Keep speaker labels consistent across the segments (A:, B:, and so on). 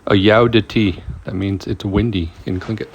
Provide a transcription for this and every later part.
A: A Yao de Ti. That means it's windy in Tlingit.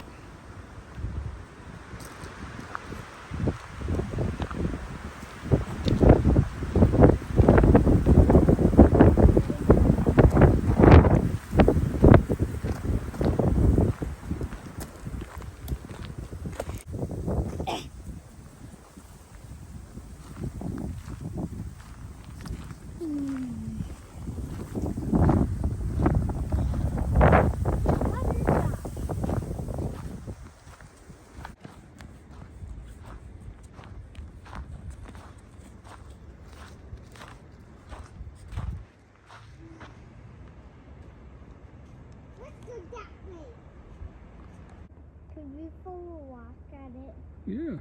B: Could we throw a rock at it?
A: Yeah,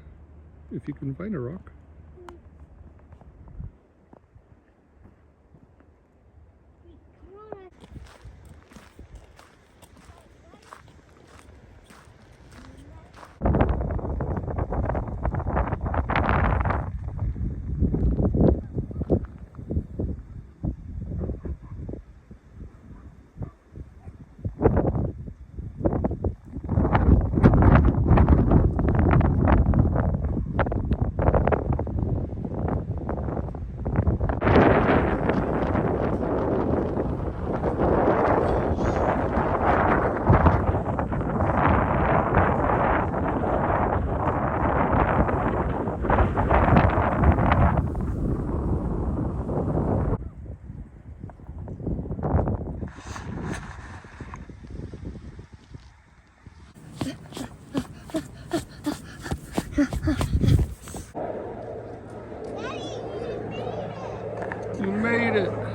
A: if you can find a rock.
B: Come on.
A: You made it!